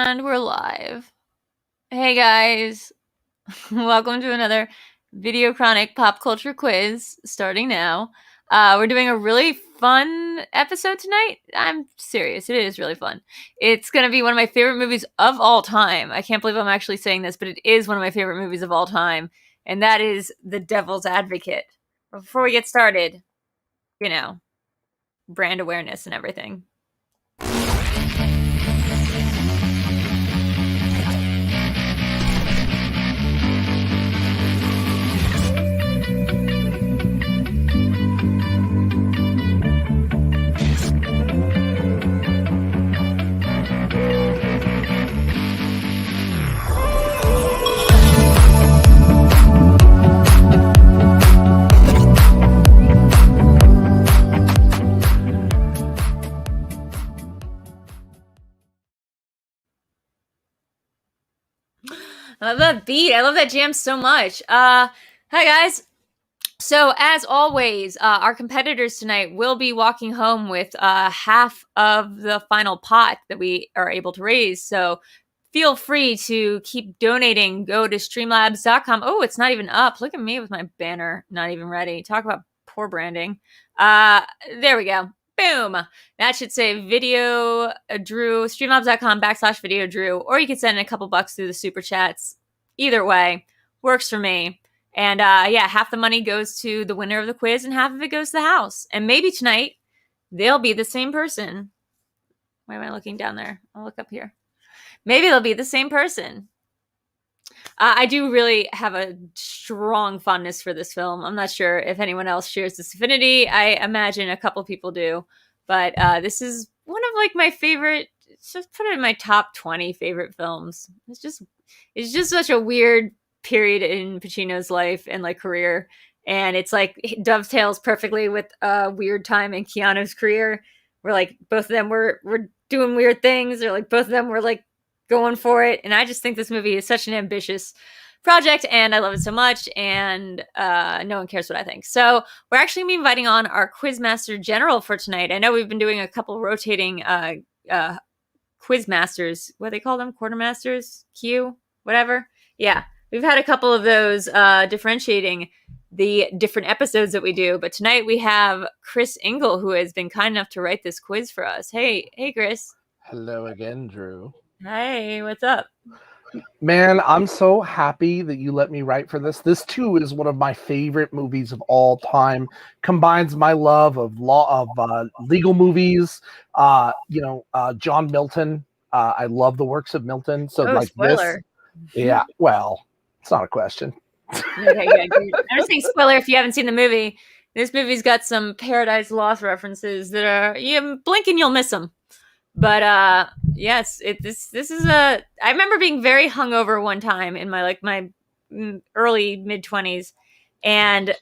And we're live. Hey guys, welcome to another VideoChronic pop culture quiz starting now. We're doing a really fun episode tonight. I'm serious, it is really fun. It's going to be one of my favorite movies of all time. I can't believe I'm actually saying this, but it is one of my favorite movies of all time, and that is The Devil's Advocate. But before we get started, brand awareness and everything. I love that beat. I love that jam so much. Hi guys. So as always, our competitors tonight will be walking home with half of the final pot that we are able to raise. So feel free to keep donating. Go to streamlabs.com. Oh, it's not even up. Look at me with my banner not even ready. Talk about poor branding. There we go. Boom. That should say VideoDrew, streamlabs.com/VideoDrew, or you could send in a couple bucks through the super chats. Either way, works for me. And half the money goes to the winner of the quiz and half of it goes to the house. And maybe tonight they'll be the same person. Why am I looking down there? I'll look up here. Maybe they'll be the same person. I do really have a strong fondness for this film. I'm not sure if anyone else shares this affinity. I imagine a couple people do. But this is one of my favorite, just put it in my top 20 favorite films. It's just such a weird period in Pacino's life and career. And it's it dovetails perfectly with a weird time in Keanu's career where both of them were doing weird things, or both of them were going for it. And I just think this movie is such an ambitious project and I love it so much, and no one cares what I think. So we're actually going to be inviting on our Quizmaster General for tonight. I know we've been doing a couple rotating Quizmasters. What do they call them? Quartermasters? Q? Whatever. Yeah. We've had a couple of those differentiating the different episodes that we do. But tonight we have Chris Engel, who has been kind enough to write this quiz for us. Hey, Chris. Hello again, Drew. Hey, what's up? Man, I'm so happy that you let me write for this. This too is one of my favorite movies of all time. Combines my love of legal movies. John Milton. I love the works of Milton. So spoiler. This, yeah. Well, it's not a question. Okay, good. I'm just saying spoiler if you haven't seen the movie. This movie's got some Paradise Lost references that are, you blink and you'll miss them. But yes, this is I remember being very hungover one time in my my early mid-20s and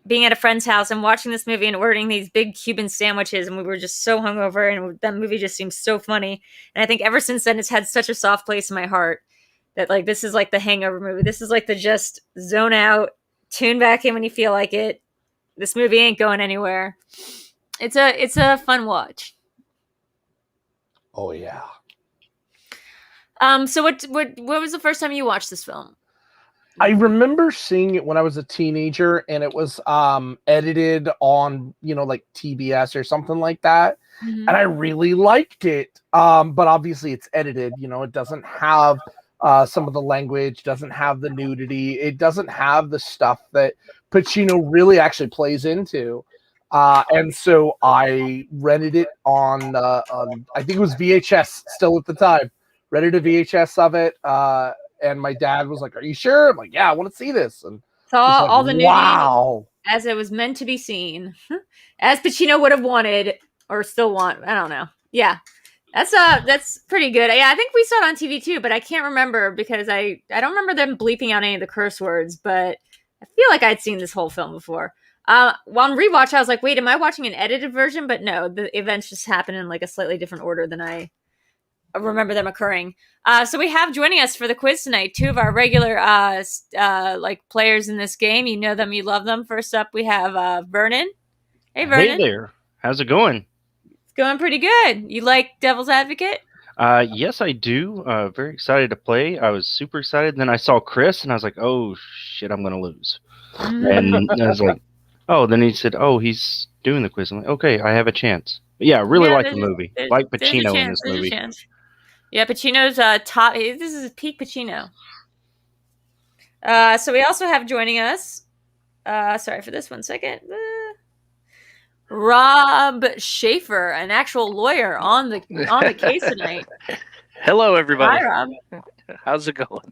being at a friend's house and watching this movie and ordering these big Cuban sandwiches, and we were just so hungover, and that movie just seems so funny. And I think ever since then it's had such a soft place in my heart that this is the hangover movie. This is the just zone out, tune back in when you feel like it. This movie ain't going anywhere. It's a fun watch. Oh yeah. So what was the first time you watched this film? I remember seeing it when I was a teenager, and it was edited on TBS or something like that. Mm-hmm. And I really liked it. But obviously it's edited, it doesn't have some of the language, doesn't have the nudity, it doesn't have the stuff that Pacino really actually plays into. And so I rented it on I think it was VHS still at the time. Rented a VHS of it. And my dad was like, "Are you sure?" I'm like, "Yeah, I want to see this." And saw all the nudity as it was meant to be seen, as Pacino would have wanted or still want. I don't know. Yeah, that's pretty good. Yeah, I think we saw it on TV too, but I can't remember because I don't remember them bleeping out any of the curse words. But I feel like I'd seen this whole film before. While on rewatch, I was like, "Wait, am I watching an edited version?" But no, the events just happen in a slightly different order than I remember them occurring. So we have joining us for the quiz tonight two of our regular players in this game. You know them, you love them. First up, we have Vernon. Hey, Vernon. Hey there. How's it going? It's going pretty good. You like Devil's Advocate? Yes, I do. Very excited to play. I was super excited. Then I saw Chris, and I was like, "Oh shit, I'm gonna lose." And I was like, "Oh." Then he said, "Oh, he's doing the quiz." I'm like, "Okay, I have a chance." But yeah, I really like the movie. Like Pacino in this movie. Yeah, Pacino's top. This is peak Pacino. So we also have joining us. Sorry for this 1 second. Rob Schaefer, an actual lawyer on the case tonight. Hello, everybody. Hi, Rob. How's it going?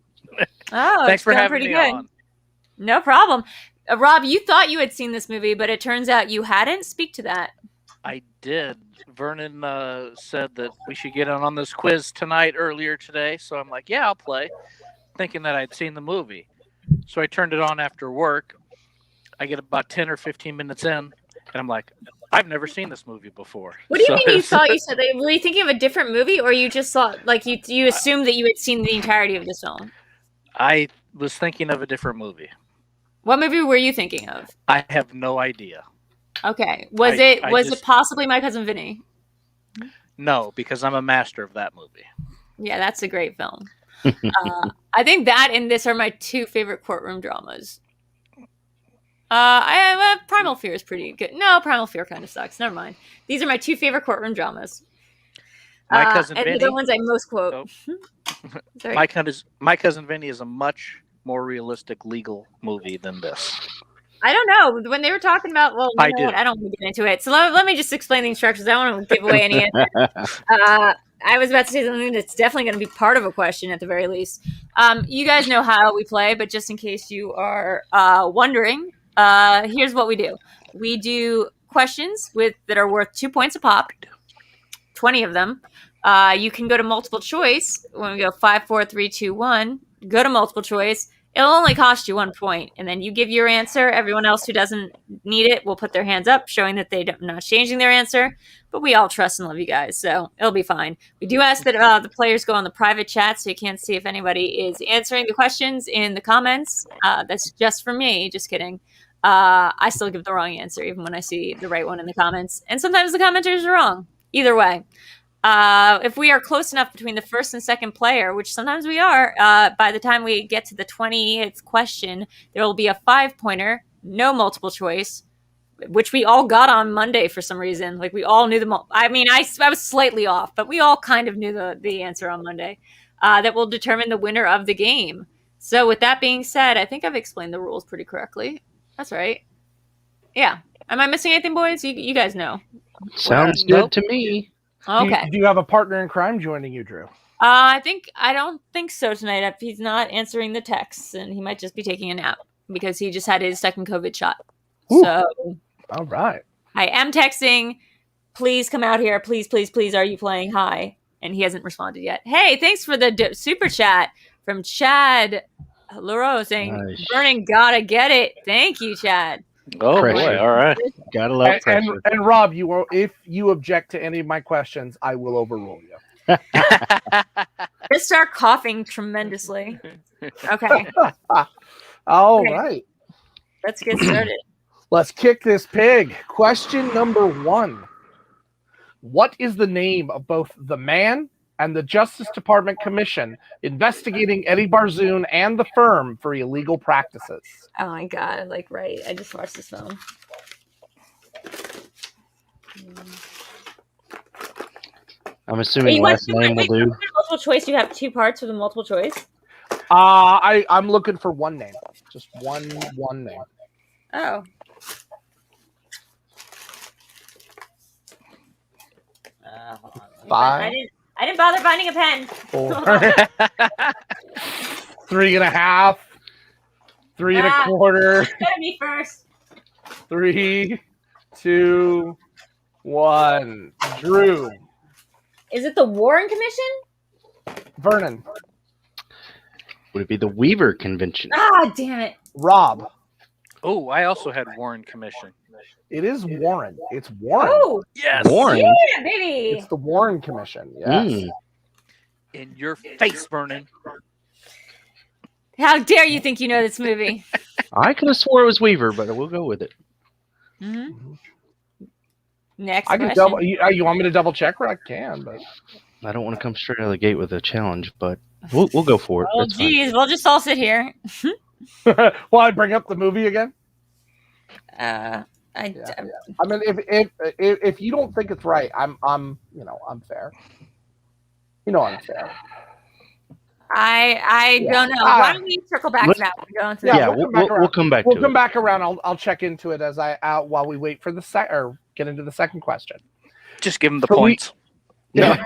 Oh, Thanks for having me on. No problem. Rob, you thought you had seen this movie, but it turns out you hadn't. Speak to that. I did. Vernon said that we should get on this quiz tonight earlier today, so I'm like, yeah, I'll play, thinking that I'd seen the movie. So I turned it on after work. I get about 10 or 15 minutes in, and I'm like, I've never seen this movie before. What do you mean you thought you said? Were you thinking of a different movie, or you just thought, like, you assumed that you had seen the entirety of this film? I was thinking of a different movie. What movie were you thinking of? I have no idea. Okay. Was it possibly My Cousin Vinny? No, because I'm a master of that movie. Yeah, that's a great film. I think that and this are my two favorite courtroom dramas. Primal Fear is pretty good. No, Primal Fear kind of sucks. Never mind. These are my two favorite courtroom dramas. My Cousin Vinny. And the ones I most quote. Oh. My Cousin Vinny is a much more realistic legal movie than this. I don't know. When they were talking about, well, I don't want to get into it. So let me just explain the instructions. I don't want to give away any answer. I was about to say something that's definitely going to be part of a question at the very least. You guys know how we play, but just in case you are wondering, here's what we do. We do questions that are worth 2 points a pop, 20 of them. You can go to multiple choice. When we go 5, 4, 3, 2, 1, go to multiple choice. It'll only cost you 1 point, and then you give your answer. Everyone else who doesn't need it will put their hands up, showing that they're not changing their answer. But we all trust and love you guys, so it'll be fine. We do ask that the players go on the private chat so you can't see if anybody is answering the questions in the comments. That's just for me. Just kidding. I still give the wrong answer, even when I see the right one in the comments. And sometimes the commenters are wrong. Either way. If we are close enough between the first and second player, which sometimes we are, by the time we get to the 20th question, there will be a 5-pointer, no multiple choice, which we all got on Monday for some reason. Like, we all knew I was slightly off, but we all kind of knew the answer on Monday. That will determine the winner of the game. So with that being said, I think I've explained the rules pretty correctly. That's right. Yeah. Am I missing anything, boys? You guys know. Sounds good to me. Okay. Do you have a partner in crime joining you, Drew? I don't think so tonight. He's not answering the texts, and he might just be taking a nap because he just had his second COVID shot. Ooh. So, all right. I am texting. Please come out here. Please, please, please. Are you playing? Hi. And he hasn't responded yet. Hey, thanks for the super chat from Chad Leroux saying, nice. Burning, gotta get it. Thank you, Chad. Oh, boy. All right. Gotta love pressure. And Rob, if you object to any of my questions, I will overrule you. Just start coughing tremendously. Okay. All right. Let's get started. Let's kick this pig. Question number 1. What is the name of both the man and the Justice Department commission investigating Eddie Barzoon and the firm for illegal practices? Oh my God. Right. I just watched this film. I'm assuming last name will do. Multiple choice. You have 2 parts with a multiple choice. I'm looking for one name. Just one name. Oh. Hold on. 5. I didn't bother finding a pen. 4. 3.5. 3.25. It's gonna be first. 3, 2, 1. Drew. Is it the Warren Commission? Vernon. Would it be the Weaver Convention? Ah, damn it. Rob. Oh, I also had Warren Commission. It is Warren. It's Warren. Oh, yes. Warren. Yeah, baby. It's the Warren Commission. Yes. In your face, Vernon. How dare you think you know this movie? I could have swore it was Weaver, but we'll go with it. Mm-hmm. Next I can question. you want me to double check? I can, but I don't want to come straight out of the gate with a challenge, but we'll go for it. Oh, That's fine. geez, we'll just all sit here. Well, I bring up the movie again. I mean, if you don't think it's right, I'm fair. You know I'm fair. I don't know. Why don't we circle back to that? We're going through. Yeah, we'll come back. We'll to come it. back around. I'll check into it as while we wait for the get into the second question. Just give him the points. Yeah.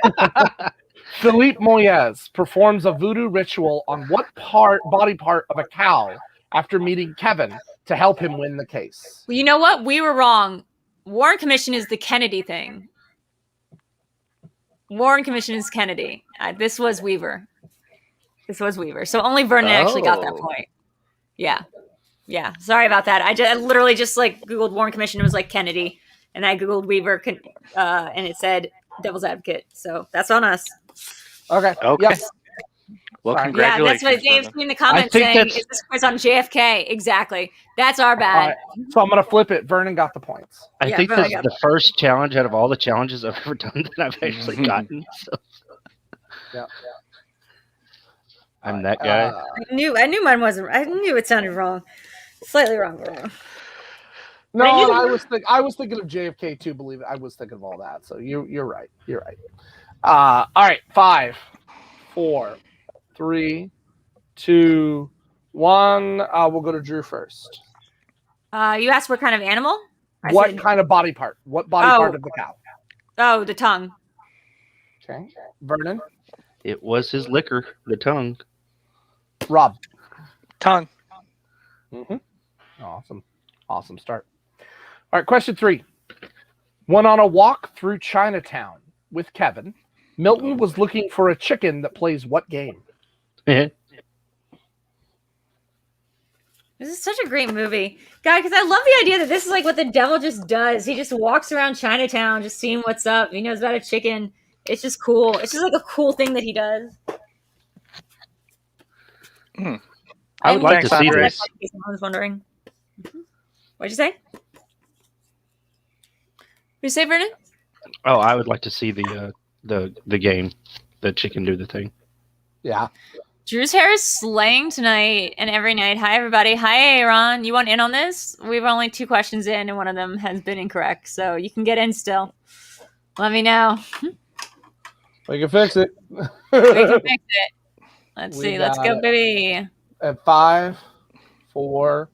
Philippe Moyes performs a voodoo ritual on what body part of a cow after meeting Kevin to help him win the case? Well, you know what? We were wrong. Warren Commission is the Kennedy thing. Warren Commission is Kennedy. This was Weaver. So only Vernon actually got that point. Yeah. Sorry about that. I literally just Googled Warren Commission. It was Kennedy, and I Googled Weaver, and it said Devil's Advocate. So that's on us. Okay. Yes. Well, Yeah, congratulations. that's what Dave's in the comments saying. Is this quiz on JFK? Exactly. That's our bad. Right. So I'm gonna flip it. Vernon got the points. I think this is the first challenge out of all the challenges I've ever done that I've actually gotten. So. Yeah. I'm that guy. I knew mine wasn't. I knew it sounded wrong, slightly wrong. No, I was thinking of JFK too. Believe it, I was thinking of all that. So you're right. You're right. All right. 5, 4, 3, 2, 1. We'll go to Drew first. You asked what kind of animal? What kind of body part? What body part of the cow? Oh, the tongue. Okay. Vernon? It was his liquor, the tongue. Rob? Tongue. Mm-hmm. Awesome start. All right, question 3. When on a walk through Chinatown with Kevin, Milton was looking for a chicken that plays what game? This is such a great movie, guy, because I love the idea that this is what the devil just does. He just walks around Chinatown just seeing what's up. He knows about a chicken. It's just cool. It's just a cool thing that he does. I would like to see this. I was wondering. What'd you say? What'd you say, Vernon? Oh, I would like to see the game, the chicken do the thing. Yeah. Drew's hair is slaying tonight and every night. Hi, everybody. Hi, Aaron. You want in on this? We've only 2 questions in, and one of them has been incorrect, so you can get in still. Let me know. We can fix it. We can fix it. Let's see. Let's go, baby. At 5, 4,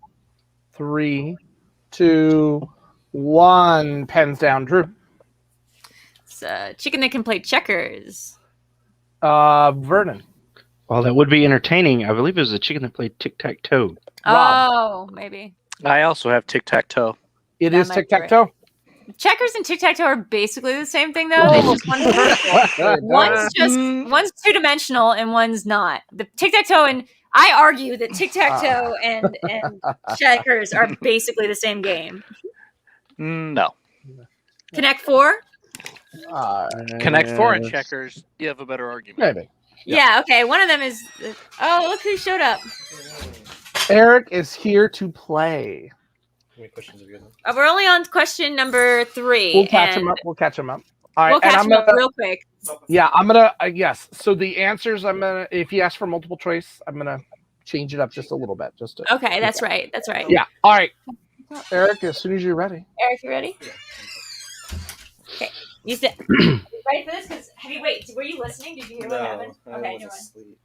3, 2, 1. Pens down, Drew. It's a chicken that can play checkers. Vernon. Well, that would be entertaining. I believe it was a chicken that played tic-tac-toe. Oh, maybe. I also have tic-tac-toe. It is tic-tac-toe. Checkers and tic-tac-toe are basically the same thing, though. It's just one's vertical. One's 2-dimensional and one's not. The tic-tac-toe, and I argue that tic-tac-toe and checkers are basically the same game. No. Connect 4? Connect 4 and checkers, you have a better argument. Maybe. Yeah, okay. One of them is... Oh, look who showed up. Eric is here to play. How many questions have you done? We're only on question number 3. We'll catch him up. All right, we'll catch him up real quick. Yeah, I'm going to... yes. So the answers, I'm going to... If you ask for multiple choice, I'm going to change it up just a little bit. Okay, that's right. That's right. Yeah. All right. Eric, as soon as you're ready. Eric, you ready? Okay. You sit. Ready for this? Because were you listening? Did you hear what happened? Okay, I was asleep.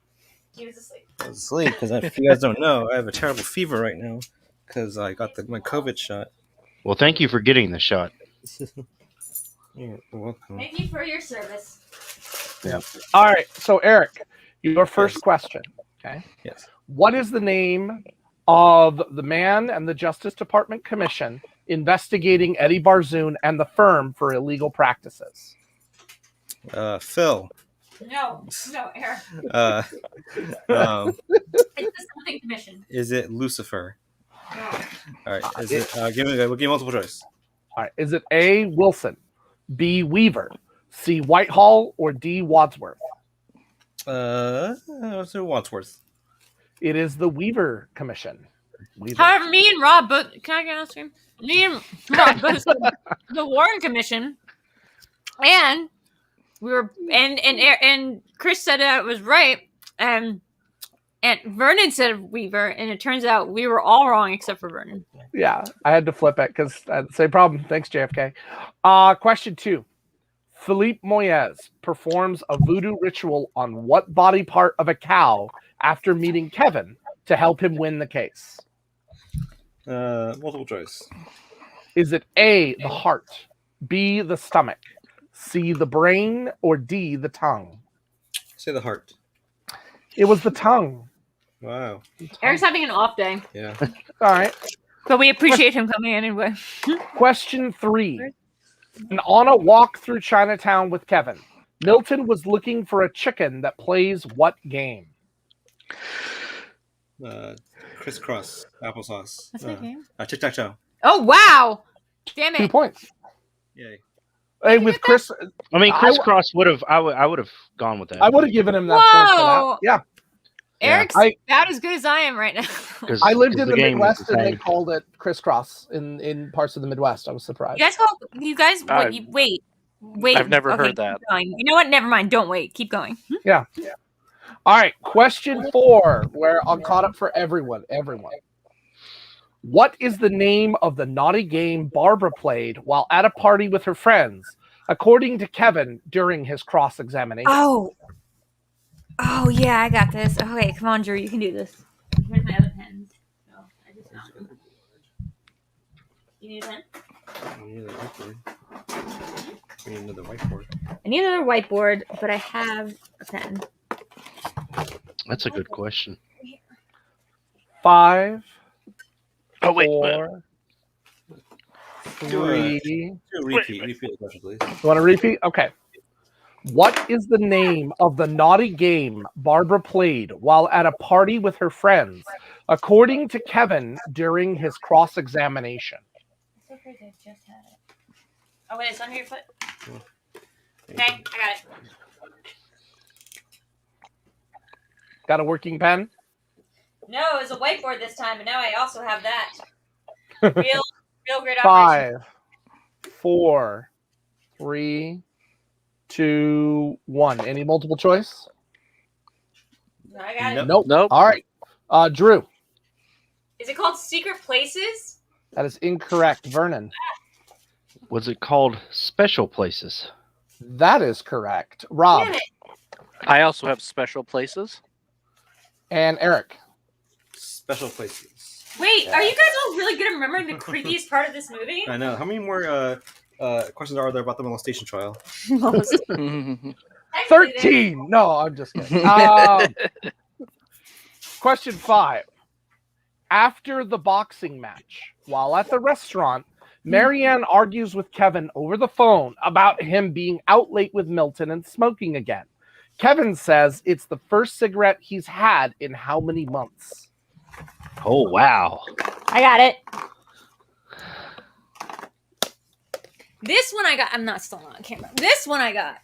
He was asleep. I was asleep because if you guys don't know, I have a terrible fever right now because I got my COVID shot. Well, thank you for getting the shot. You're welcome. Thank you for your service. Yeah. All right. So, Eric, your first question. Okay. Yes. What is the name of the man and the Justice Department Commission investigating Eddie Barzoon and the firm for illegal practices? Phil. No, Eric. It's the something commission. Is it Lucifer? No. All right. Give me multiple choice. All right. Is it A, Wilson, B, Weaver, C, Whitehall, or D, Wadsworth? Let's do Wadsworth. It is the Weaver Commission. However, me and Rob both... Can I ask him? Me and Rob both said the Warren Commission. And we were, and Chris said it was right, and Vernon said Weaver, and it turns out we were all wrong except for Vernon. Yeah, I had to flip it because I had the same problem. Thanks, JFK. Question 2. Philippe Moyes performs a voodoo ritual on what body part of a cow after meeting Kevin to help him win the case? Multiple choice. Is it A, the heart, B, the stomach, C, the brain, or D, the tongue? Say the heart. It was the tongue. Wow. Eric's having an off day, Yeah. All right. but we appreciate him coming in anyway. Question 3. And on a walk through Chinatown with Kevin, Milton was looking for a chicken that plays what game? Crisscross applesauce. That's my game. Tic-tac-toe. Oh wow! Damn 2 it! points. Yay. Hey, with Chris, I mean, crisscross would have. I would have gone with that. I would have given him that point for Whoa! that. Yeah. Eric's about as good as I am right now. I lived in the game is Midwest the and they same. called it crisscross in parts of the Midwest. I was surprised. You guys, wait. I've never Okay, heard that. keep going. You know what? Never mind. Don't wait. Keep going. Yeah. All right. Question 4. Where I'm caught up for everyone. What is the name of the naughty game Barbara played while at a party with her friends, according to Kevin during his cross-examination? Oh yeah, I got this. Okay, come on, Drew, you can do this. Where's my other pens? Oh, I just found them. You need a pen? I need another whiteboard. We need another whiteboard. I need another whiteboard, but I have a pen. That's a good question. 5, Oh wait, 4, 3. Do a repeat. Repeat the question, please. You want to repeat? Okay. What is the name of the naughty game Barbara played while at a party with her friends, according to Kevin during his cross-examination? So crazy, I just had it. Oh wait, it's under your foot. Okay, I got it. Got a working pen? No, it was a whiteboard this time, but now I also have that. Real great operation. 5, 4, 3, 2, 1. Any multiple choice? I got it. Nope. All right. Drew. Is it called Secret Places? That is incorrect. Vernon. Was it called Special Places? That is correct. Rob. Damn it. I also have special places. And Eric. Special places. Wait, are you guys all really good at remembering the creepiest part of this movie? I know. How many more questions are there about the molestation trial? 13. No, I'm just kidding. Question 5. After the boxing match, while at the restaurant, Marianne argues with Kevin over the phone about him being out late with Milton and smoking again. Kevin says it's the first cigarette he's had in how many months? Oh wow! I got it. This one I got. I'm not still not on camera. This one I got.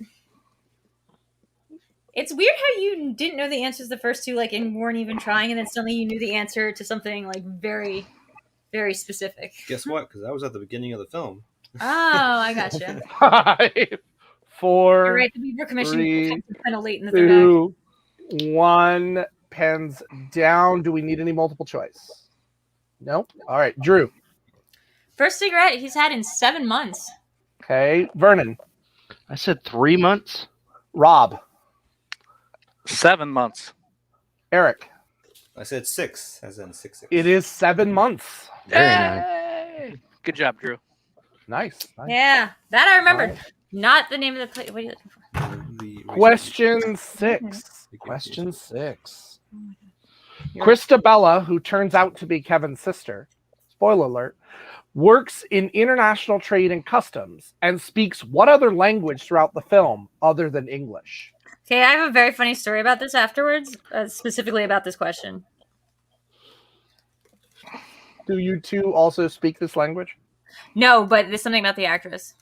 It's weird how you didn't know the answers the first two, like, and weren't even trying, and then suddenly you knew the answer to something like very, very specific. Guess what? Because I was at the beginning of the film. Oh, I gotcha. 5, 4, You're right. The Beaver Commission 3, kind of late in the third act. 2, 1. Pens down. Do we need any multiple choice? Nope. All right, Drew. First cigarette he's had in 7 months. Okay, Vernon. I said 3 months. Rob. 7 months. Eric. I said 6, as in 6. It is 7 months. Very nice. Yay! Good job, Drew. Nice. Yeah, that I remembered. Not the name of the place. What are you looking for? Question 6. Question 6. Christabella, who turns out to be Kevin's sister, spoiler alert, works in international trade and customs and speaks what other language throughout the film other than English? Okay, I have a very funny story about this afterwards, specifically about this question. Do you two also speak this language? No, but there's something about the actress.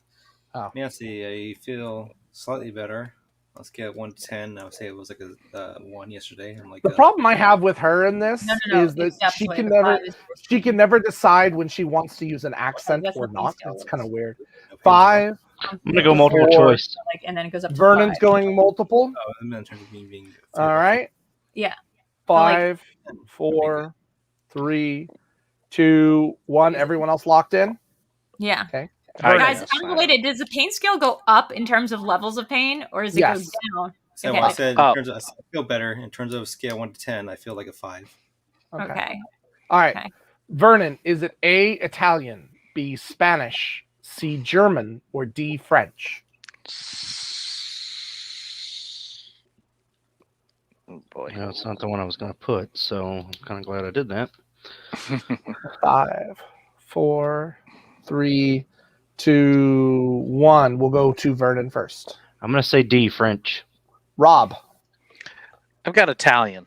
Nancy, I feel slightly better. Let's get 1 to 10. I would say it was like a 1 yesterday. I'm like The problem I have with her in this No, is that it's she definitely can the never five is- she can never decide when she wants to use an accent that's or what not. these It's go kind of with. weird. okay. 5, I'm gonna go multiple choice. Like, and then it goes up to Vernon's 5. going multiple. Oh, I meant in terms of me being. All right. Yeah. 5, 4, 3, 2, 1. Everyone else locked in? Yeah. Okay. Guys, unrelated, does the pain scale go up in terms of levels of pain, or does it go down? So Okay. I said, in terms of, I feel better. In terms of scale 1 to 10, I feel like a 5. Okay. All right. Okay. Vernon, is it A, Italian, B, Spanish, C, German, or D, French? Oh boy. No, it's not the one I was going to put, so I'm kind of glad I did that. 5, 4, 3, 2, 1. We'll go to Vernon first. I'm going to say D, French. Rob. I've got Italian.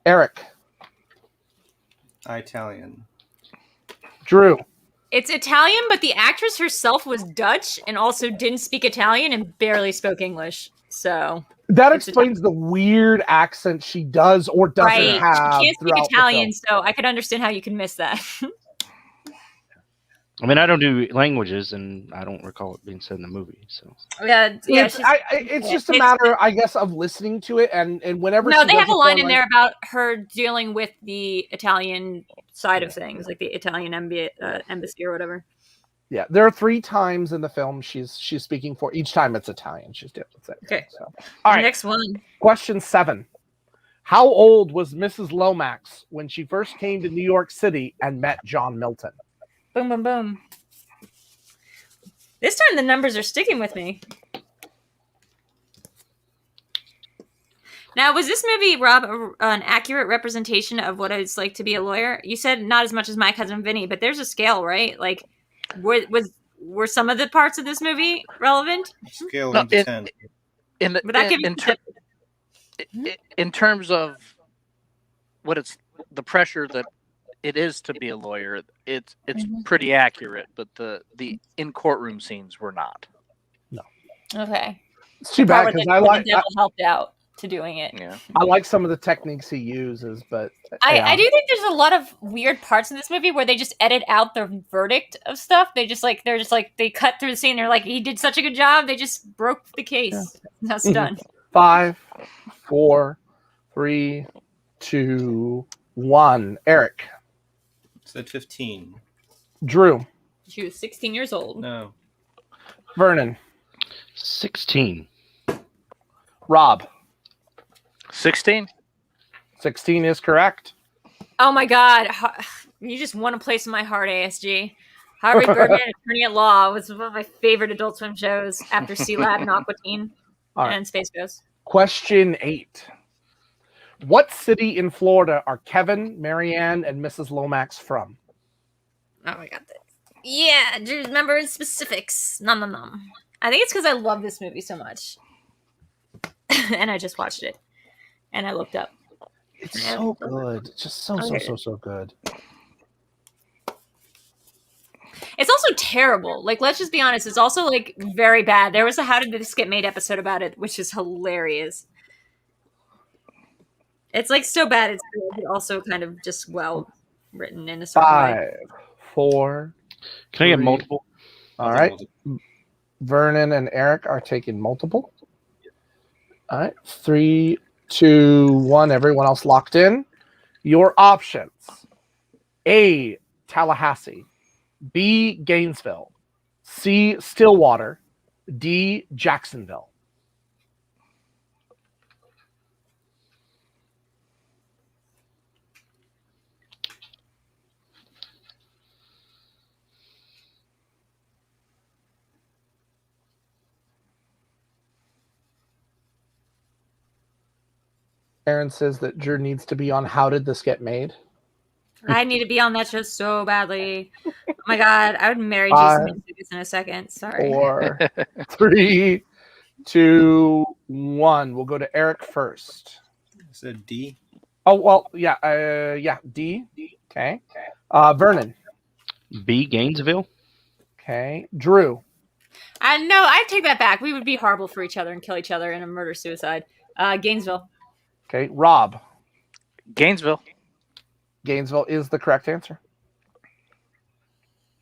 Eric. Italian. Drew. It's Italian, but the actress herself was Dutch and also didn't speak Italian and barely spoke English. So that explains the weird accent she does or doesn't have. She can't speak Italian, so I could understand how you can miss that. I mean, I don't do languages, and I don't recall it being said in the movie. So it's just a matter, I guess, of listening to it, and whenever. No, they have a line in there about her dealing with the Italian side of things, like the Italian embassy or whatever. Yeah, there are 3 times in the film she's speaking for. Each time it's Italian. She's dealing with it. Okay. So, all right. Next one. Question 7. How old was Mrs. Lomax when she first came to New York City and met John Milton? Boom, boom, boom. This time the numbers are sticking with me. Now, was this movie, Rob, an accurate representation of what it's like to be a lawyer? You said not as much as My Cousin Vinny, but there's a scale, right? Like, were some of the parts of this movie relevant? Scale 1 to 10. In terms of what it's the pressure that it is to be a lawyer, it's pretty accurate, but the in courtroom scenes were not. No. Okay. It's too bad because the devil helped out to doing it. Yeah. I like some of the techniques he uses, but I do think there's a lot of weird parts in this movie where they just edit out the verdict of stuff. They cut through the scene. They're like, he did such a good job. They just broke the case. Yeah. That's done. 5, 4, 3, 2, 1. Eric. Said 15. Drew. She was 16 years old. No. Vernon. 16. Rob. 16. 16 is correct. Oh my God. You just won a place in my heart, ASG. Harvey Birdman, Attorney at Law, was one of my favorite Adult Swim shows after C-Lab and Aqua Teen and Space Ghost. Question 8. What city in Florida are Kevin, Marianne, and Mrs. Lomax from? Oh my God. Yeah, do you remember in specifics? Nom nom nom. I think it's because I love this movie so much. And I just watched it. And I looked up. It's so good. Just so good. It's also terrible. Like, let's just be honest. It's also, like, very bad. There was a How Did This Get Made episode about it, which is hilarious. It's, like, so bad it's good, but also kind of just well written in a certain way. 5, 4. Can I get multiple? All right. Vernon and Eric are taking multiple. All right. 3, 2, 1. Everyone else locked in. Your options. A, Tallahassee. B, Gainesville. C, Stillwater. D, Jacksonville. Aaron says that Drew needs to be on How Did This Get Made? I need to be on that show so badly. Oh my God, I would marry Jason Mantzoukas in a second. Sorry. 4, 3, 2, 1. We'll go to Eric first. I said D. Oh, well, yeah, D. Okay. Vernon. B, Gainesville. Okay. Drew. No, I take that back. We would be horrible for each other and kill each other in a murder-suicide. Gainesville. Okay. Rob. Gainesville. Gainesville is the correct answer.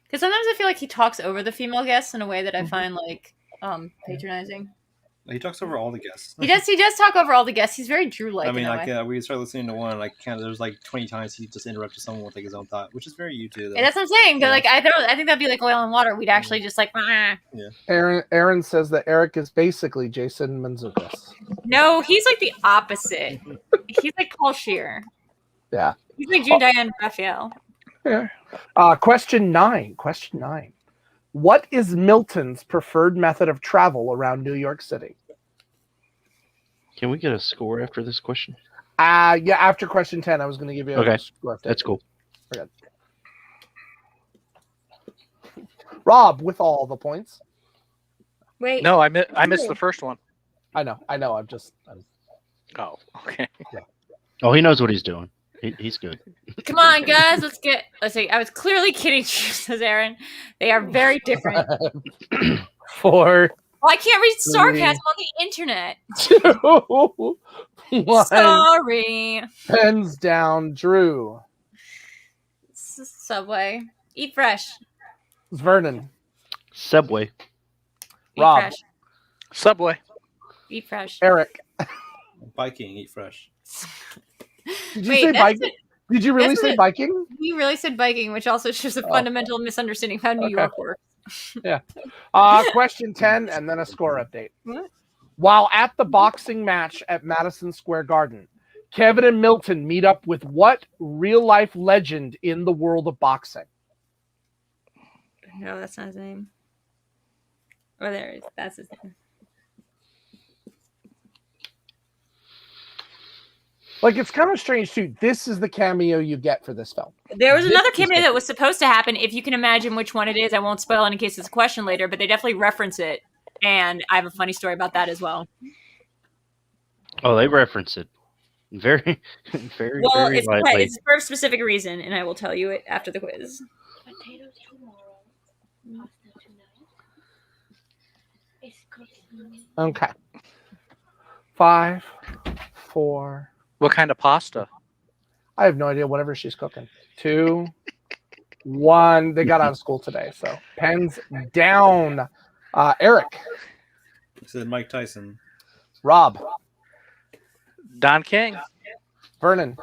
Because sometimes I feel like he talks over the female guests in a way that I find like patronizing. He talks over all the guests. He does talk over all the guests. He's very Drew-like. I mean, in a like way. we started listening to one, like there's like 20 times he just interrupted someone with like his own thought, which is very you too. Though. Yeah, that's what I'm saying. But Yeah. like, I think that'd be like oil and water. We'd actually just like. Aaron says that Eric is basically Jason Mantzoukas. No, he's like the opposite. He's like Paul Scheer. Yeah. He's like June Diane Raphael. Yeah. Question 9. What is Milton's preferred method of travel around New York City? Can we get a score after this question? Yeah, after question 10, I was going to give you a score update. That's cool. Okay. Rob with all the points. Wait. No, I missed the first one. I know. I'm Oh, okay. Oh, he knows what he's doing. He's good. Come on, guys. Let's see. I was clearly kidding, says Aaron. They are very different. 4, Well, I can't read sarcasm on the internet. 2, 1. Sorry. Pens down, Drew. Subway. Eat fresh. Vernon. Subway. Eat Rob. fresh. Subway. Eat fresh. Eric. Biking, eat fresh. Did you Wait, say that's biking? Did you really that's say what- biking? You really said biking, which also shows a fundamental misunderstanding of how New York works. Question 10, and then a score update. What? While at the boxing match at Madison Square Garden, Kevin and Milton meet up with what real-life legend in the world of boxing? No, that's not his name. Oh, there it is. That's his name. Like, it's kind of strange, too. This is the cameo you get for this film. There was This another is cameo the- that was supposed to happen. If you can imagine which one it is, I won't spoil it in case it's a question later, but they definitely reference it. And I have a funny story about that as well. Oh, they reference it. Very, very, Well, very it's lightly. it's for a specific reason, and I will tell you it after the quiz. Potatoes tomorrow, pasta tonight. It's cooking. Okay. 5, 4. What kind of pasta? I have no idea. Whatever she's cooking. 2, 1. They got out of school today, so pens down. Eric. He said Mike Tyson. Rob. Don King. Vernon.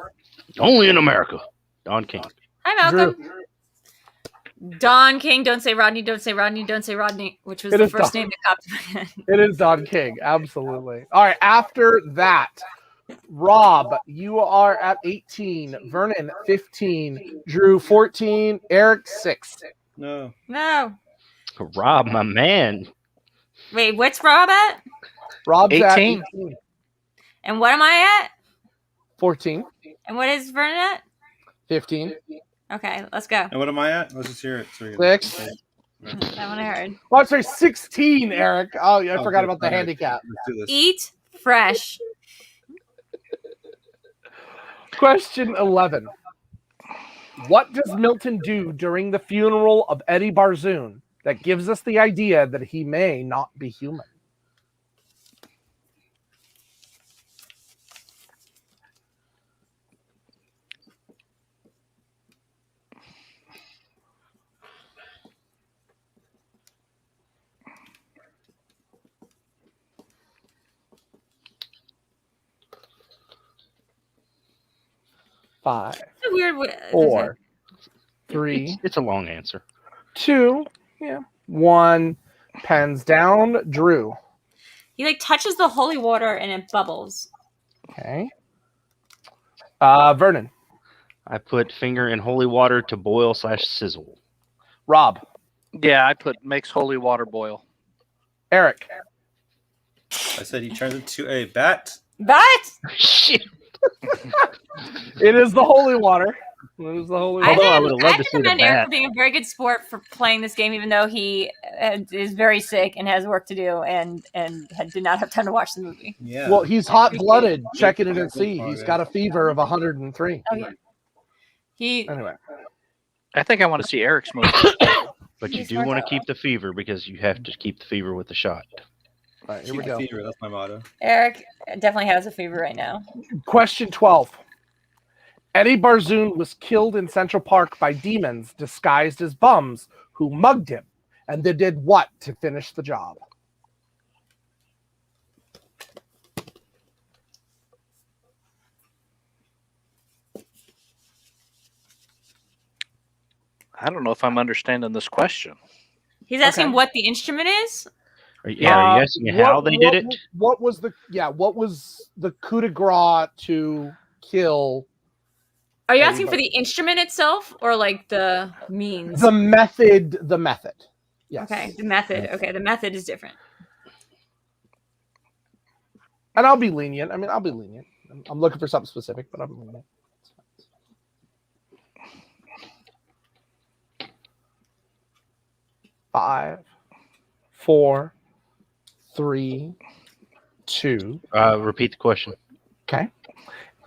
Only in America. Don King. Hi, Malcolm. Don King. Don't say Rodney. Don't say Rodney. Don't say Rodney, which was It the is first Don. name that popped in my head. It is Don King. Absolutely. All right. After that, Rob, you are at 18. Vernon, 15. Drew, 14. Eric, 6. No. No. Rob, my man. Wait, what's Rob at? Rob's at 18. 18. And what am I at? 14. And what is Vernon at? 15. Okay, let's go. And what am I at? Let's just hear it. So 6. That one I heard. Oh, I'm sorry, 16, Eric. Oh, yeah, I forgot Okay, about the all right. handicap. Let's do this. Eat fresh. Question 11. What does Milton do during the funeral of Eddie Barzoon that gives us the idea that he may not be human? Five, It's a weird. 4, 3, It's a long answer. 2, 1. Pens down. Drew. He like touches the holy water and it bubbles. Okay. Vernon. I put finger in holy water to boil / sizzle. Rob. Yeah, I put makes holy water boil. Eric. I said he turns into a bat. But Shit. It is the holy water. It is the holy Although water. I would've loved I to see the commend Eric bat. for being a very good sport for playing this game, even though he is very sick and has work to do and did not have time to watch the movie. Yeah. Well, he's hot-blooded. Checking it and see. He's got a fever of 103. Oh yeah. He Anyway. I think I want to see Eric's movie. But you He's do smart want to though. keep the fever because you have to keep the fever with the shot. All right, here Keep we the go. fever, that's my motto. Eric definitely has a fever right now. Question 12. Eddie Barzoon was killed in Central Park by demons disguised as bums who mugged him, and then did what to finish the job? I don't know if I'm understanding this question. He's asking Okay. what the instrument is. Are you asking me how they did it? What was the coup de grace to kill? Are you asking for the instrument itself or like the means? The method. Yes. Okay, the method. Okay, the method is different. And I'll be lenient. I'm looking for something specific, but I'm lenient. 5, 4, 3, 2. Repeat the question. Okay.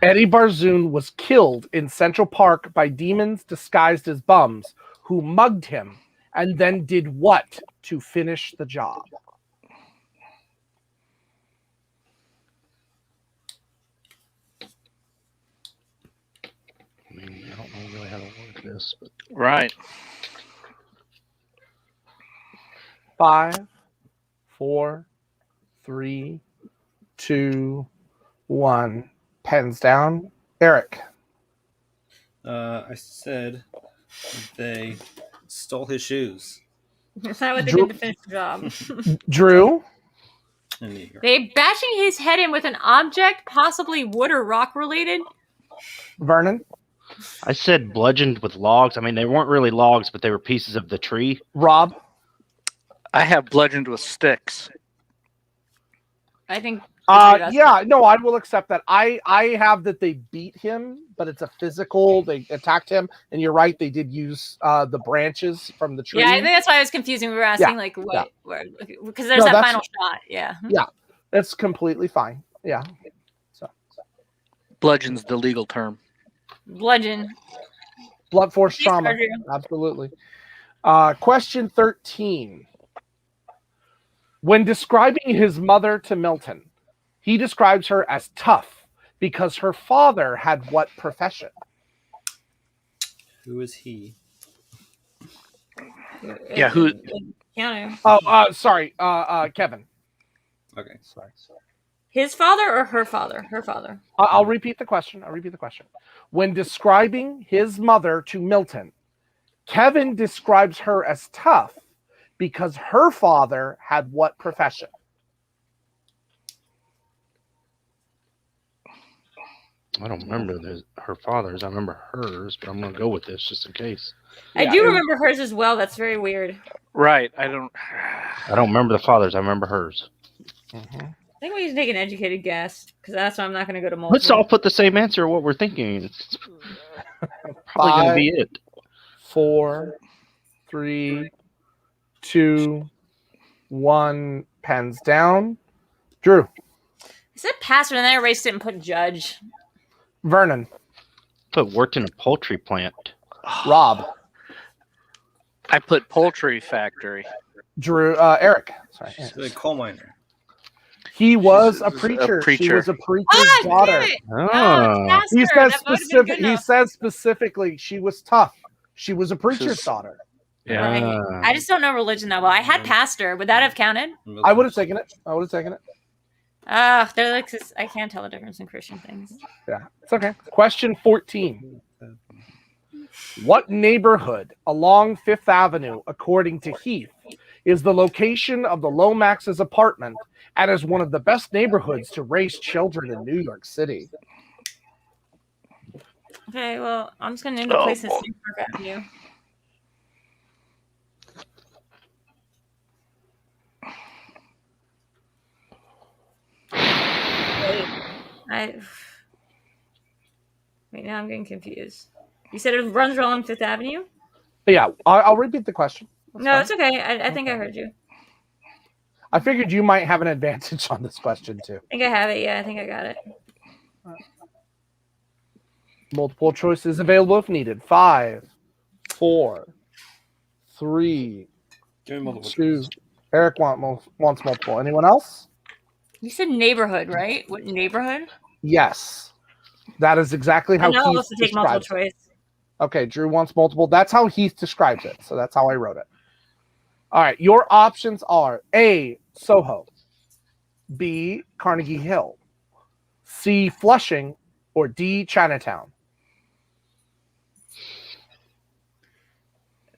Eddie Barzoon was killed in Central Park by demons disguised as bums who mugged him and then did what to finish the job? I mean, I don't know really how to work this, but Right. 5, 4, 3, 2, 1. Pens down. Eric. I said they stole his shoes. That's not what they did to finish the job. Drew. In New York. They bashing his head in with an object, possibly wood or rock related. Vernon. I said bludgeoned with logs. I mean, they weren't really logs, but they were pieces of the tree. Rob. I have bludgeoned with sticks. I think. Yeah, no, I will accept that. I have that they beat him, but it's a physical. They attacked him, and you're right. They did use the branches from the tree. Yeah, I think that's why I was confusing. We were asking like what, because there's that final shot. Yeah. Yeah, that's completely fine. Yeah. So Bludgeon's the legal term. Bludgeon. Blunt force trauma. Absolutely. Question 13. When describing his mother to Milton, he describes her as tough because her father had what profession? Who is he? Yeah, who? Keanu. Oh, sorry, Kevin. Okay. Sorry. His father or her father? Her father. I'll repeat the question. When describing his mother to Milton, Kevin describes her as tough because her father had what profession? I don't remember her father's. I remember hers, but I'm going to go with this just in case. I do remember hers as well. That's very weird. Right. I don't remember the father's. I remember hers. Mm-hmm. I think we need to take an educated guess because that's why I'm not going to go to multiple. Let's all put the same answer. What we're thinking. It's probably going to be it. 4, 3, 2, 1. Pens down. Drew. I said pastor, and then I erased it and put judge. Vernon. But worked in a poultry plant. Rob. I put poultry factory. Drew. Eric. Sorry. She's a coal miner. He was a preacher. She was a preacher's daughter. Oh. He says specifically she was tough. She was a preacher's daughter. Yeah. Right. I just don't know religion that well. I had pastor. Would that have counted? I would have taken it. They're like this. I can't tell the difference in Christian things. Yeah, it's okay. Question 14. What neighborhood along Fifth Avenue, according to Heath, is the location of the Lomax's apartment and is one of the best neighborhoods to raise children in New York City? Okay, well, I'm just going to name the place in St. Park Avenue. Wait, now I'm getting confused. You said it runs along Fifth Avenue? Yeah, I'll repeat the question. It's okay. I think I heard you. I figured you might have an advantage on this question, too. I think I have it. Yeah, I think I got it. Multiple choices available if needed. 5, 4, 3, Give me multiple 2. choice. Eric wants multiple. Anyone else? You said neighborhood, right? What neighborhood? Yes. That is exactly how Heath Heath to take multiple describes it. choice. Okay, Drew wants multiple. That's how Heath describes it. So that's how I wrote it. All right, your options are A, Soho, B, Carnegie Hill, C, Flushing, or D, Chinatown.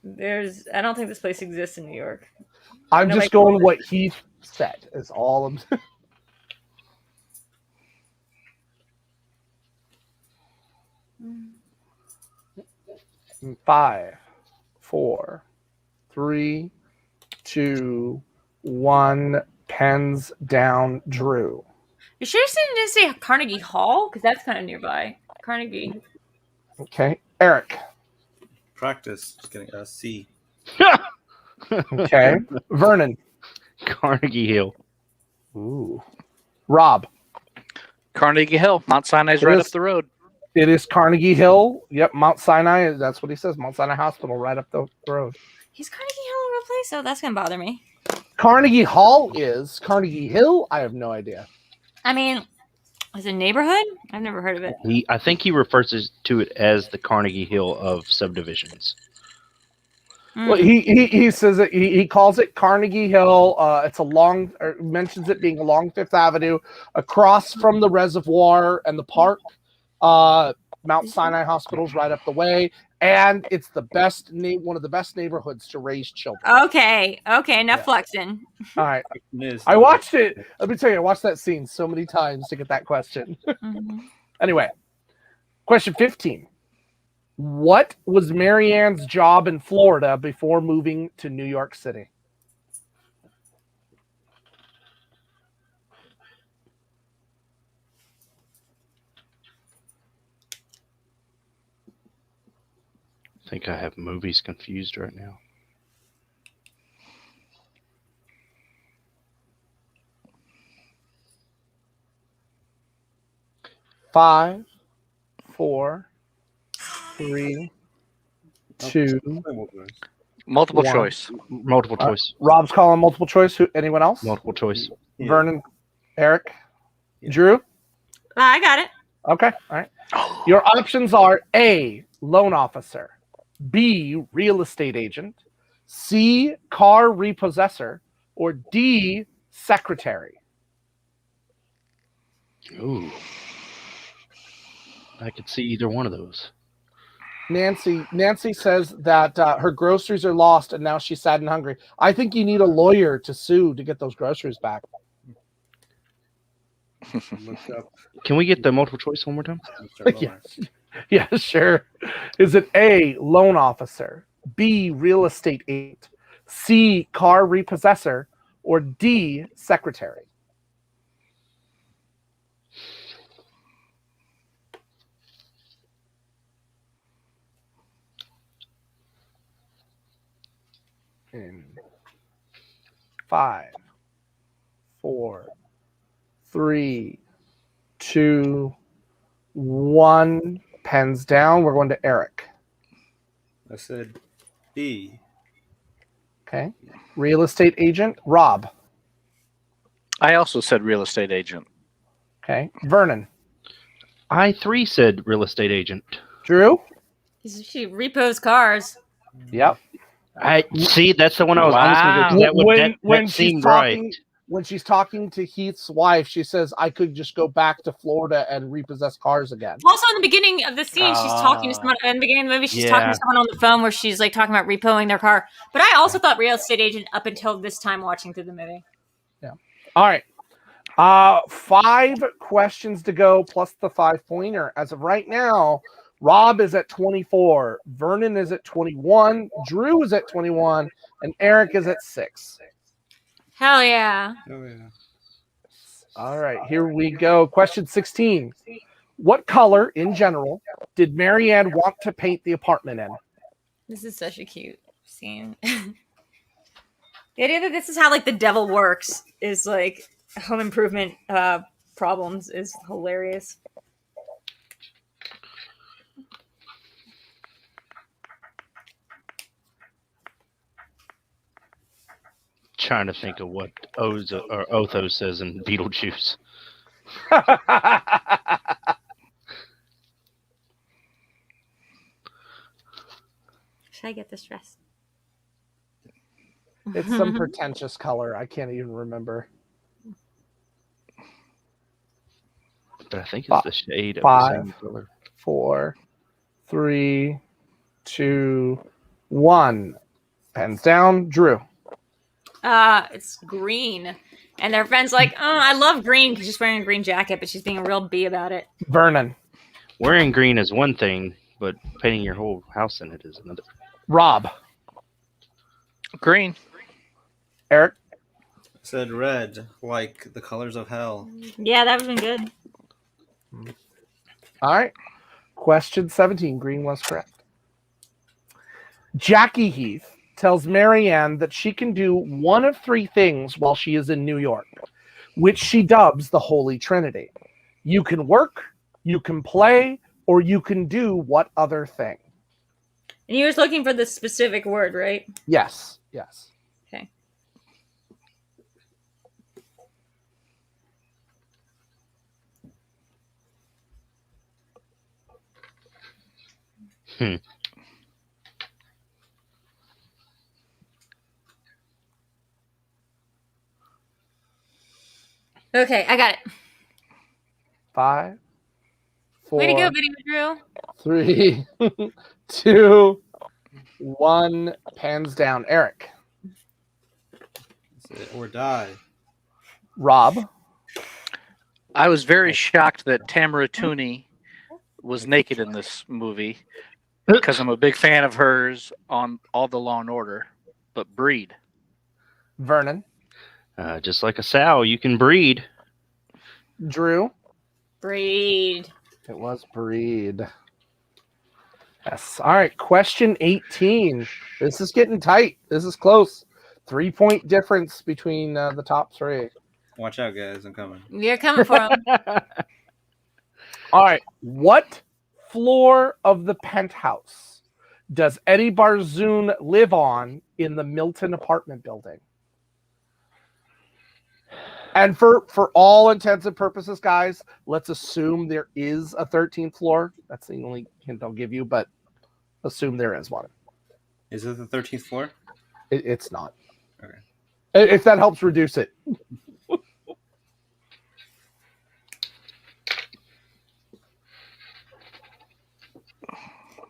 I don't think this place exists in New York. I'm Nobody just going calls it. what he said is all I'm 5, 4, 3, 2, 1. Pens down, Drew. You sure you didn't say Carnegie Hall? Because that's kind of nearby. Carnegie. Okay, Eric. Practice. Just kidding. C. Okay, Vernon. Carnegie Hill. Ooh, Rob. Carnegie Hill. Mount Sinai's It right is. up the road. It is Carnegie Hill. Yep, Mount Sinai. That's what he says. Mount Sinai Hospital, right up the road. Is Carnegie Hill a real place? So that's going to bother me. Carnegie Hall is Carnegie Hill. I have no idea. I mean, is it a neighborhood? I've never heard of it. I think he refers to it as the Carnegie Hill of subdivisions. Well, he says that he calls it Carnegie Hill. It's mentions it being along Fifth Avenue, across from the reservoir and the park. Mount Sinai Hospital's right up the way, and it's one of the best neighborhoods to raise children. Okay, enough flexing. All right, I watched it. Let me tell you, I watched that scene so many times to get that question. Anyway, question 15. What was Marianne's job in Florida before moving to New York City? I think I have movies confused right now. Five, 4, 3, 2. Multiple One. choice. Multiple choice. Rob's calling multiple choice. Anyone else? Multiple choice. Yeah. Vernon, Eric, Yeah. Drew. I got it. Okay, all right. Your options are A, loan officer, B, real estate agent, C, car repossessor, or D, secretary. Ooh. I could see either one of those. Nancy says that her groceries are lost and now she's sad and hungry. I think you need a lawyer to sue to get those groceries back. Look up. Can we get the multiple choice one more time? Mr. Yeah. Lawrence. Yeah, sure. Is it A, loan officer, B, real estate agent, C, car repossessor, or D, secretary? In 5, 4, 3, 2, 1. Pens down. We're going to Eric. I said B. Okay. Real estate agent, Rob. I also said real estate agent. Okay. Vernon. I 3 said real estate agent. Drew. She repos cars. Yep. I see. That's the one I was honestly. That seemed right. When she's talking to Heath's wife, she says, "I could just go back to Florida and repossess cars again." Also, in the beginning of the scene, she's talking to someone. In the beginning of the movie, she's talking to someone on the phone where she's like talking about repoing their car. But I also thought real estate agent up until this time watching through the movie. Yeah. All right. 5 questions to go plus the 5-pointer. As of right now, Rob is at 24, Vernon is at 21, Drew is at 21, and Eric is at 6. Hell yeah. Oh yeah. All right, here we go. Question 16. What color, in general, did Marianne want to paint the apartment in? This is such a cute scene. The idea that this is how like the devil works is like home improvement problems is hilarious. Trying to think of what Otho says in Beetlejuice. Should I get this dress? It's some pretentious color. I can't even remember. But I think it's the shade of the 5, same color. 4, 3, 2, 1. Pens down. Drew. It's green. And their friend's like, oh, I love green because she's wearing a green jacket, but she's being a real bee about it. Vernon. Wearing green is one thing, but painting your whole house in it is another. Rob. Green. Eric. Said red, like the colors of hell. Yeah, that would have been good. All right. Question 17. Green was correct. Jackie Heath tells Marianne that she can do one of 3 things while she is in New York, which she dubs the Holy Trinity. You can work, you can play, or you can do what other thing? And you was looking for the specific word, right? Yes. Yes. Okay. Okay, I got it. 5, 4, Way to go, Video Drew. 3, 2, 1. Pans down. Eric. Said or die. Rob. I was very shocked that Tamara Tooney was naked in this movie because I'm a big fan of hers on all the Law and Order. But breed. Vernon. Just like a sow, you can breed. Drew. Breed. It was breed. Yes. All right. Question 18. This is getting tight. This is close. 3-point difference between the top 3. Watch out, guys. I'm coming. You're coming for him. All right. What floor of the penthouse does Eddie Barzoon live on in the Milton apartment building? And for all intents and purposes, guys, let's assume there is a 13th floor. That's the only hint I'll give you, but assume there is one. Is it the 13th floor? It's not. Okay. If that helps reduce it.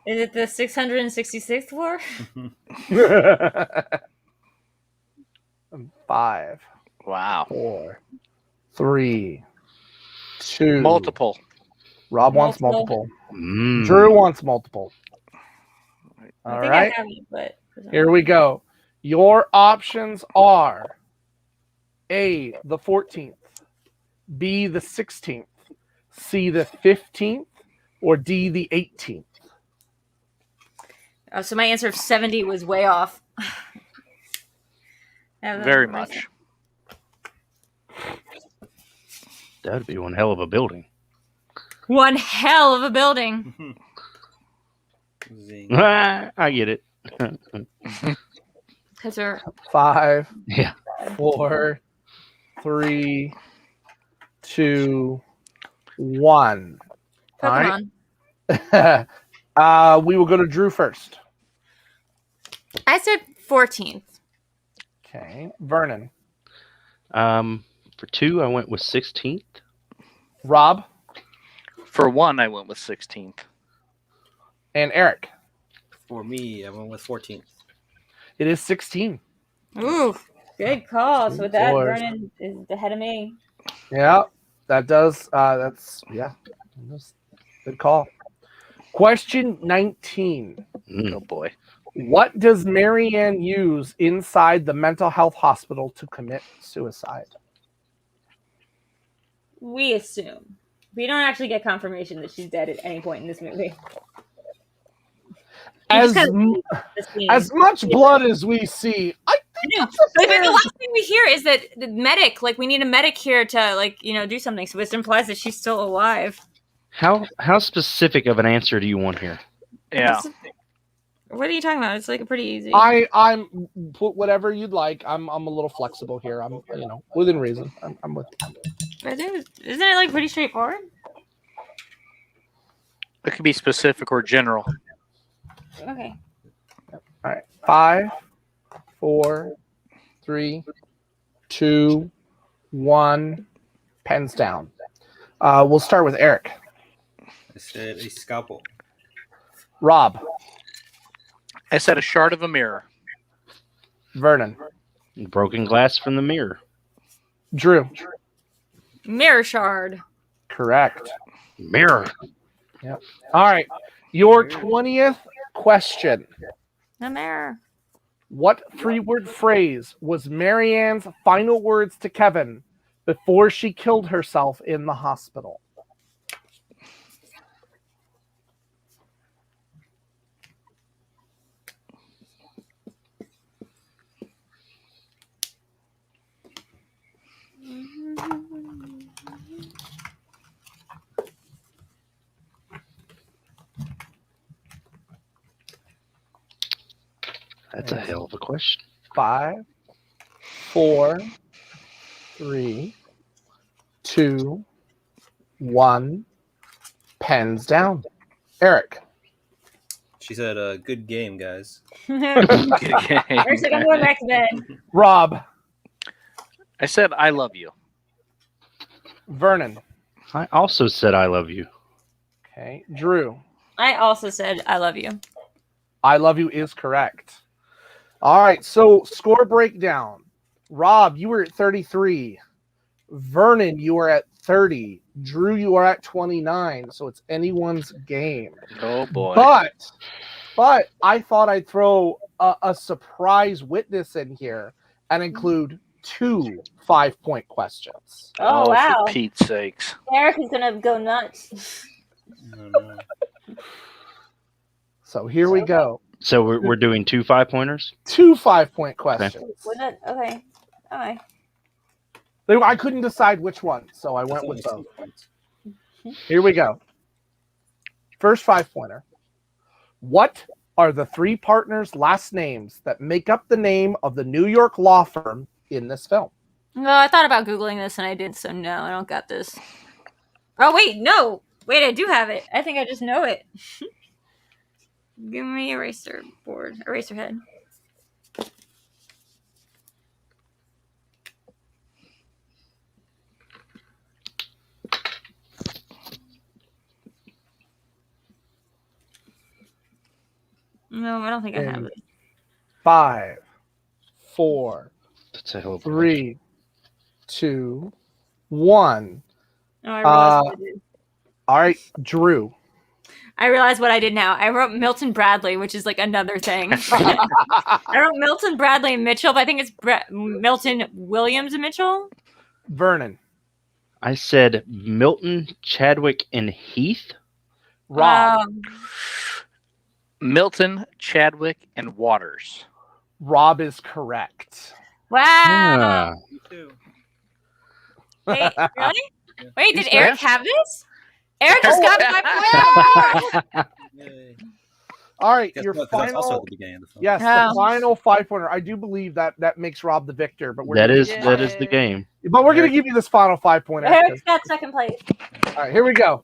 Is it the 666th floor? 5. Wow. 4, 3, 2. Multiple. Rob wants multiple. Mm. Drew wants multiple. I All think right. I have it, but Here we go. Your options are A, the 14th, B, the 16th, C, the 15th, or D, the 18th. Oh, so my answer of 70 was way off. Very much. That would be one hell of a building. One hell of a building. Zing. I get it. Because they're 5, Yeah. 4, 3, 2, 1. Pokemon. We will go to Drew first. I said 14th. Okay. Vernon. For 2, I went with 16th. Rob. For 1, I went with 16th. And Eric. For me, I went with 14th. It is 16. Ooh, good call. So with that, Floors. Vernon is ahead of me. Yeah, that does. That's good call. Question 19. Oh boy. What does Marianne use inside the mental health hospital to commit suicide? We assume. We don't actually get confirmation that she's dead at any point in this movie. As much blood as we see, I think know. that's a But fair- the last thing we hear is that the medic, like, we need a medic here to, do something. So it implies that she's still alive. How specific of an answer do you want here? Yeah. What are you talking about? It's like a pretty easy. I'm put whatever you'd like. I'm a little flexible here. I'm within reason. I'm with. But isn't it like pretty straightforward? It could be specific or general. Okay. All right. 5, 4, 3, 2, 1. Pens down. We'll start with Eric. I said a scalpel. Rob. I said a shard of a mirror. Vernon. Broken glass from the mirror. Drew. Mirror shard. Correct. Mirror. Yep. All right. Your 20th question. The mirror. What 3-word phrase was Marianne's final words to Kevin before she killed herself in the hospital? That's a hell of a question. 5, 4, 3, 2, 1. Pens down. Eric. She said, "Good game, guys." Eric's like, I'm going back to bed. Rob. I said I love you. Vernon. I also said I love you. Okay. Drew. I also said I love you. I love you is correct. All right. So score breakdown. Rob, you were at 33. Vernon, you are at 30. Drew, you are at 29. So it's anyone's game. Oh boy. But I thought I'd throw a surprise witness in here and include 2 5-point questions. Oh, wow. For Pete's sakes. Eric is going to go nuts. No. So here we go. So we're doing 2 5-pointers? 2 5-point questions. Was it? Okay. All right. I couldn't decide which one, so I went with both. Here we go. First 5-pointer. What are the 3 partners' last names that make up the name of the New York law firm in this film? No, I thought about Googling this and I didn't, so no, I don't got this. Oh, wait, no. Wait, I do have it. I think I just know it. Give me eraser head. No, I don't think I have it. 5, 4, That's a hell of a 3, 2, 1. Oh, I realized what I did. All right, Drew. I realized what I did now. I wrote Milton Bradley, which is like another thing. I wrote Milton Bradley and Mitchell, but I think it's Milton Williams and Mitchell. Vernon. I said Milton, Chadwick, and Heath. Rob. Milton, Chadwick, and Waters. Rob is correct. Wow. Ah. Me too. Wait, really? Wait, did He's Eric correct. have this? Eric just got 5 points. Yay. All right, Guess your what? 'Cause that's also final. at the beginning of the film. Yes, Oh. the final 5-pointer. I do believe that makes Rob the victor, but we're That gonna is give- that is the game. But we're going to give you this final 5-pointer. Eric's got second place. All right, here we go.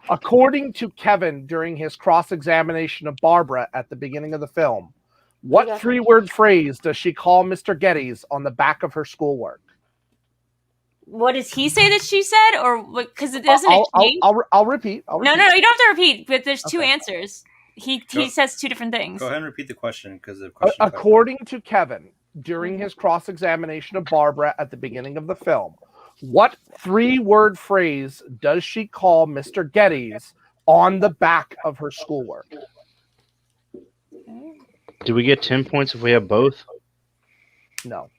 According to Kevin during his cross-examination of Barbara at the beginning of the film, what Yeah. 3-word phrase does she call Mr. Geddes on the back of her schoolwork? What does he say that she said? Or because it doesn't it change? I'll repeat. No, you don't have to repeat, but there's 2 Okay. answers. He Go. says 2 different things. Go ahead and repeat the question because the question. According to Kevin, during his cross-examination of Barbara at the beginning of the film, what 3-word phrase does she call Mr. Geddes on the back of her schoolwork? Do we get 10 points if we have both? No.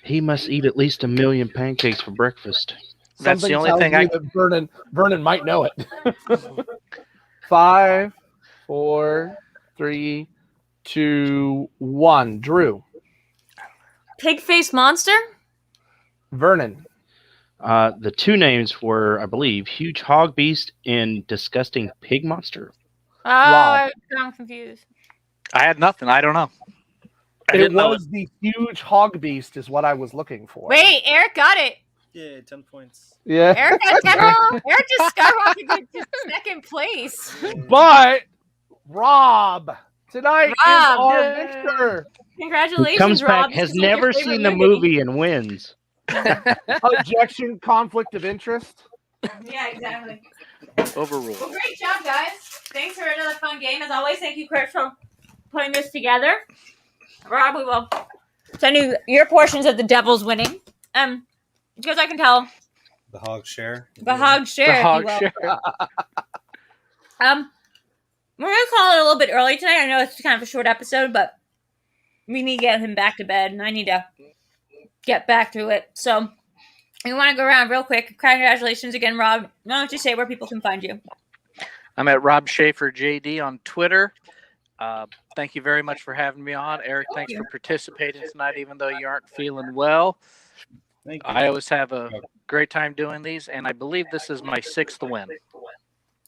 He must eat at least 1 million pancakes for breakfast. That's the Something only tells thing me I. that Vernon might know it. 5, 4, 3, 2, 1. Drew. Pig-faced monster? Vernon. The 2 names were, I believe, Huge Hog Beast and Disgusting Pig Monster. Oh, I'm confused. I had nothing. I don't know. I It didn't know was the huge hog beast, is what I was looking for. Wait, Eric got it. Yeah, 10 points. Yeah. Eric got 10. Eric just skyrocketed to second place. But Rob tonight is Rob, our yay. victor. Congratulations, Comes Rob. back, has This is like your never favorite seen the movie and wins. Objection, conflict of interest. Yeah, exactly. Overruled. Well, great job, guys. Thanks for another fun game. As always, thank you, Chris, for putting this together. Rob, we will send you your portions of the Devil's winning. Because I can tell The hog share. the hog share, The hog if you will. share. We're gonna call it a little bit early tonight. I know it's kind of a short episode, but we need to get him back to bed, and I need to get back to it. So we want to go around real quick. Congratulations again, Rob. Why don't you say where people can find you? I'm at Rob Schaefer JD on Twitter. Thank you very much for having me on. Eric, thanks for participating tonight, even though you aren't feeling well. Thank you. I always have a great time doing these, and I believe this is my 6th win.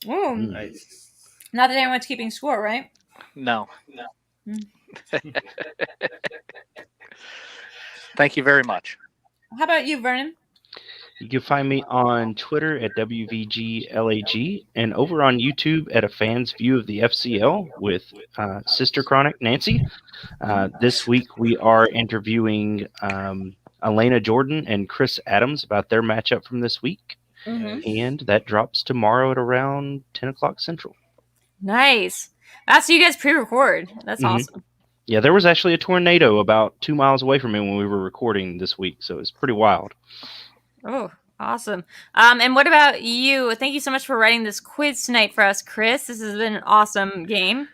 Ooh, Nice. not that anyone's keeping score, right? No. Thank you very much. How about you, Vernon? You can find me on Twitter at WVGLAG and over on YouTube at A Fan's View of the FCL with Sister Chronic Nancy. This week we are interviewing Elena Jordan and Chris Adams about their matchup from this week. Mm-hmm. And that drops tomorrow at around 10 o'clock Central. Nice. So you guys pre-record. That's awesome. Yeah, there was actually a tornado about 2 miles away from me when we were recording this week, so it's pretty wild. Oh, awesome. And what about you? Thank you so much for writing this quiz tonight for us, Chris. This has been an awesome game.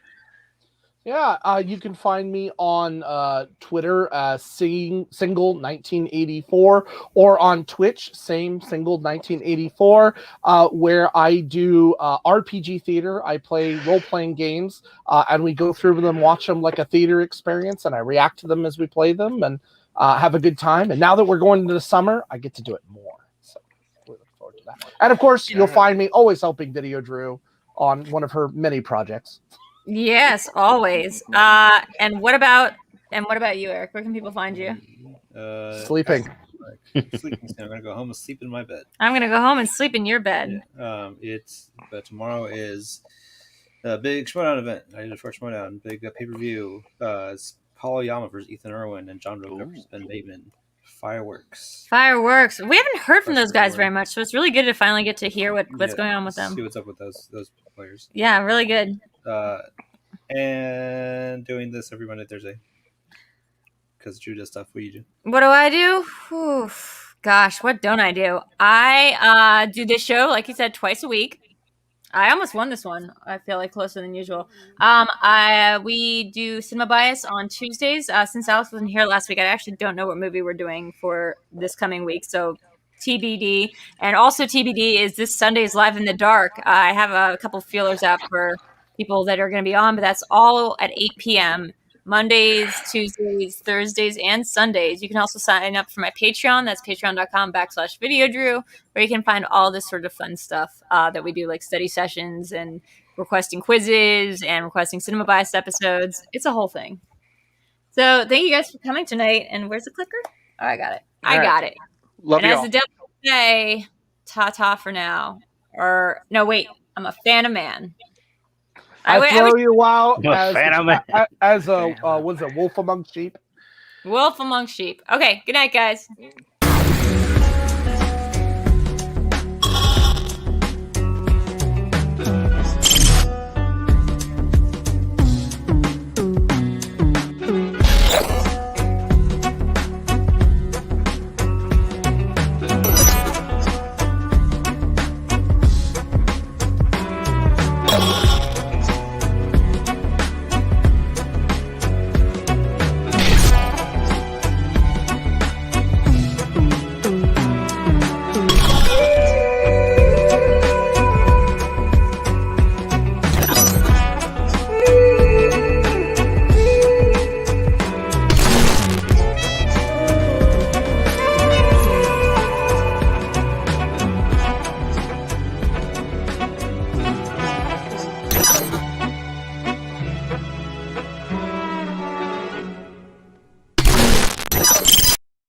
Yeah, you can find me on Twitter, single 1984, or on Twitch, same single 1984, where I do RPG theater. I play role-playing games, and we go through them, watch them like a theater experience, and I react to them as we play them, and have a good time. And now that we're going into the summer, I get to do it more. So we look forward to that. And of course, you'll find me always helping VideoDREW on one of her many projects. Yes, always. And what about you, Eric? Where can people find you? Sleeping. Sleeping. I'm gonna go home and sleep in my bed. I'm gonna go home and sleep in your bed. But tomorrow is a big Schmoedown event. I did a first Schmoedown, big pay-per-view. It's Paul Yama versus Ethan Irwin and John Roca versus Ben Bateman. Fireworks. We haven't heard from those guys very much, so it's really good to finally get to hear what's going on with them. See what's up with those players. Yeah, really good. And doing this every Monday, Thursday. Because Drew does stuff. What do you do? What do I do? Whew. Gosh, what don't I do? I do this show, like you said, twice a week. I almost won this one. I feel like closer than usual. We do Cinema Bias on Tuesdays. Since Alex wasn't here last week, I actually don't know what movie we're doing for this coming week. So TBD. And also TBD is this Sunday's Live in the Dark. I have a couple feelers out for people that are going to be on, but that's all at 8 p.m. Mondays, Tuesdays, Thursdays, and Sundays. You can also sign up for my Patreon. That's patreon.com/VideoDrew, where you can find all this sort of fun stuff that we do, like study sessions and requesting quizzes and requesting Cinema Bias episodes. It's a whole thing. So thank you guys for coming tonight. And where's the clicker? Oh, I got it. I got it. Love and you as all. the devil would say, ta-ta for now. Or, no, wait. I'm a fan of man. I throw you out as a wolf among sheep. Wolf among sheep. Okay, good night, guys.